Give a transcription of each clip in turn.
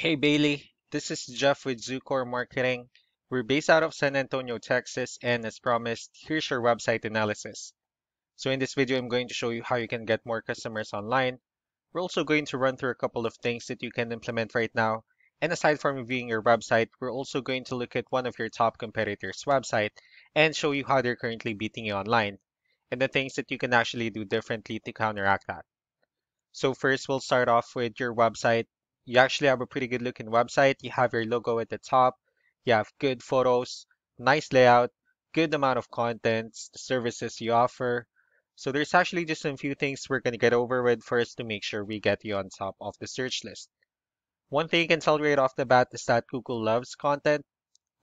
Hey Bailey, this is Jeff with Zucor Marketing. We're based out of San Antonio, Texas, and as promised, here's your website analysis. So in this video, I'm going to show you how you can get more customers online. We're also going to run through a couple of things that you can implement right now. And aside from reviewing your website, we're also going to look at one of your top competitors' website and show you how they're currently beating you online and the things that you can actually do differently to counteract that. So first, we'll start off with your website. You actually have a pretty good looking website. You have your logo at the top. You have good photos, nice layout, good amount of contents, the services you offer. So there's actually just a few things we're going to get over with first to make sure we get you on top of the search list. One thing you can tell right off the bat is that Google loves content.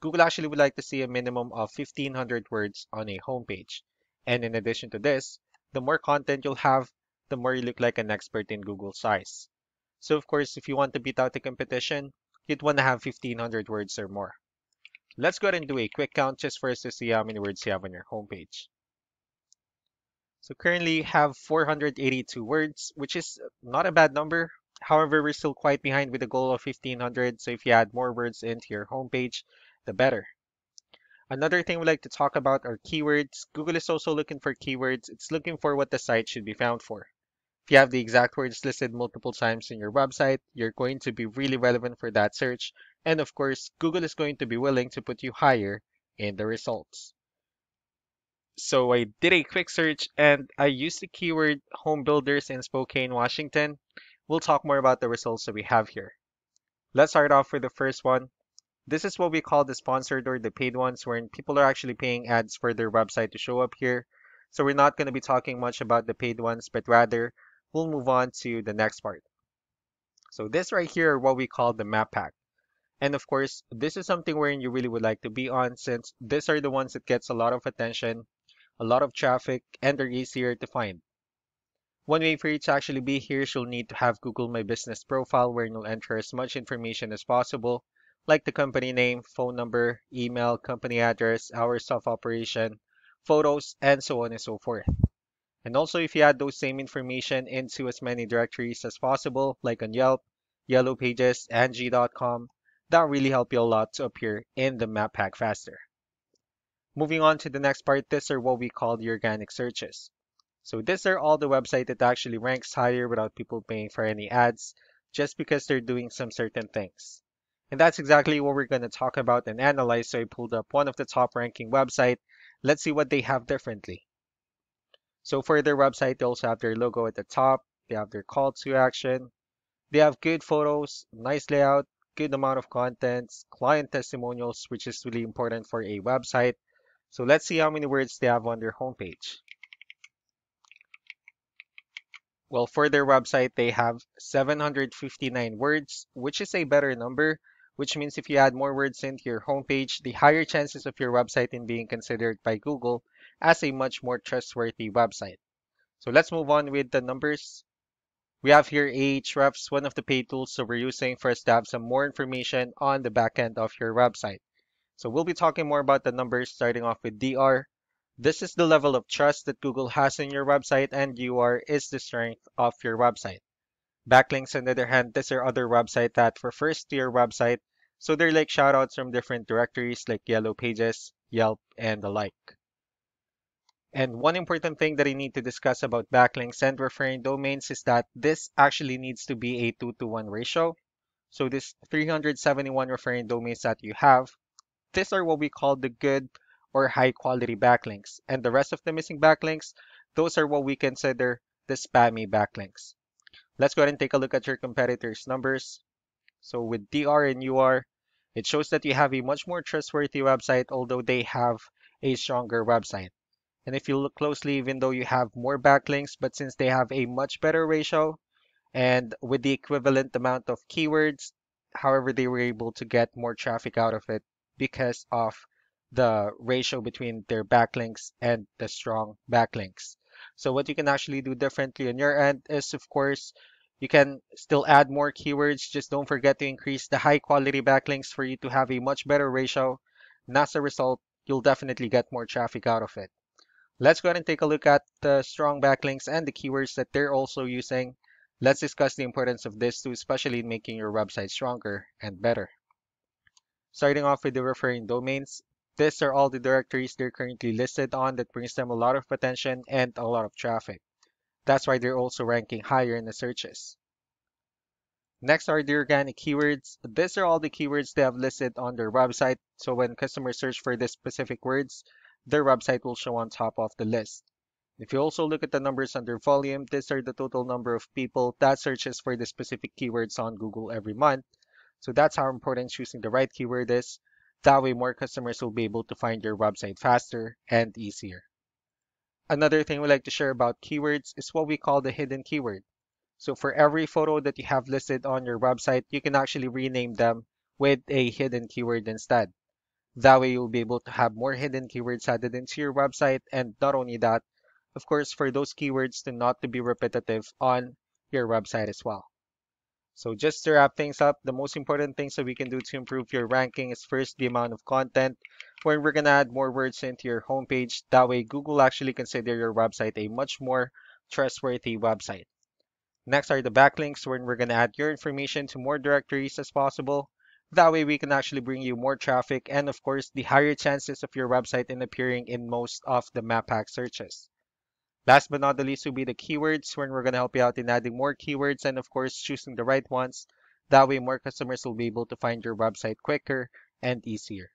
Google actually would like to see a minimum of 1,500 words on a homepage. And in addition to this, the more content you'll have, the more you look like an expert in Google's eyes. So of course, if you want to beat out the competition, you'd want to have 1,500 words or more. Let's go ahead and do a quick count just for us to see how many words you have on your homepage. So currently you have 482 words, which is not a bad number. However, we're still quite behind with the goal of 1,500, so if you add more words into your homepage, the better. Another thing we like to talk about are keywords. Google is also looking for keywords. It's looking for what the site should be found for. If you have the exact words listed multiple times in your website, you're going to be really relevant for that search. And of course, Google is going to be willing to put you higher in the results. So I did a quick search and I used the keyword home builders in Spokane, Washington. We'll talk more about the results that we have here. Let's start off with the first one. This is what we call the sponsored or the paid ones, wherein people are actually paying ads for their website to show up here. So we're not going to be talking much about the paid ones, but rather we'll move on to the next part. So this right here are what we call the map pack. And of course, this is something wherein you really would like to be on since these are the ones that gets a lot of attention, a lot of traffic, and they're easier to find. One way for you to actually be here is you'll need to have Google My Business profile where you'll enter as much information as possible, like the company name, phone number, email, company address, hours of operation, photos, and so on and so forth. And also if you add those same information into as many directories as possible, like on Yelp, Yellow Pages, Angie.com, that'll really help you a lot to appear in the map pack faster. Moving on to the next part, these are what we call the organic searches. So these are all the website that actually ranks higher without people paying for any ads, just because they're doing some certain things. And that's exactly what we're going to talk about and analyze. So I pulled up one of the top ranking website. Let's see what they have differently. So for their website, they also have their logo at the top. They have their call to action. They have good photos, nice layout, good amount of contents, client testimonials, which is really important for a website. So let's see how many words they have on their homepage. Well, for their website, they have 759 words, which is a better number, which means if you add more words into your homepage, the higher chances of your website in being considered by Google as a much more trustworthy website. So let's move on with the numbers. We have here Ahrefs, one of the paid tools that we're using for us to have some more information on the back end of your website. So we'll be talking more about the numbers starting off with DR. This is the level of trust that Google has in your website, and UR is the strength of your website. Backlinks, on the other hand, these are other websites that refers to your website, so they're like shoutouts from different directories like Yellow Pages, Yelp, and the like. And one important thing that I need to discuss about backlinks and referring domains is that this actually needs to be a 2-to-1 ratio. So this 371 referring domains that you have, these are what we call the good or high quality backlinks. And the rest of the missing backlinks, those are what we consider the spammy backlinks. Let's go ahead and take a look at your competitors' numbers. So with DR and UR, it shows that you have a much more trustworthy website, although they have a stronger website. And if you look closely, even though you have more backlinks, but since they have a much better ratio and with the equivalent amount of keywords, however, they were able to get more traffic out of it because of the ratio between their backlinks and the strong backlinks. So what you can actually do differently on your end is, of course, you can still add more keywords. Just don't forget to increase the high quality backlinks for you to have a much better ratio. And as a result, you'll definitely get more traffic out of it. Let's go ahead and take a look at the strong backlinks and the keywords that they're also using. Let's discuss the importance of this too, especially in making your website stronger and better. Starting off with the referring domains, these are all the directories they're currently listed on that brings them a lot of attention and a lot of traffic. That's why they're also ranking higher in the searches. Next are the organic keywords. These are all the keywords they have listed on their website, so when customers search for these specific words, their website will show on top of the list. If you also look at the numbers under volume, these are the total number of people that searches for the specific keywords on Google every month. So that's how important choosing the right keyword is. That way more customers will be able to find your website faster and easier. Another thing we like to share about keywords is what we call the hidden keyword. So for every photo that you have listed on your website, you can actually rename them with a hidden keyword instead. That way you'll be able to have more hidden keywords added into your website, and not only that, of course, for those keywords to not to be repetitive on your website as well. So just to wrap things up, the most important things that we can do to improve your ranking is first the amount of content, where we're gonna add more words into your homepage. That way Google actually consider your website a much more trustworthy website. Next are the backlinks, where we're gonna add your information to more directories as possible. That way we can actually bring you more traffic and of course the higher chances of your website in appearing in most of the map pack searches. Last but not the least will be the keywords, when we're going to help you out in adding more keywords and of course choosing the right ones. That way more customers will be able to find your website quicker and easier.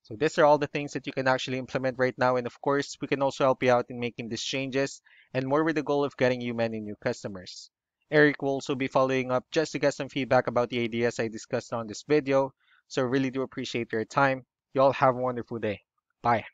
So these are all the things that you can actually implement right now, and of course we can also help you out in making these changes and more with the goal of getting you many new customers. Eric will also be following up just to get some feedback about the ideas I discussed on this video. So really do appreciate your time. You all have a wonderful day. Bye.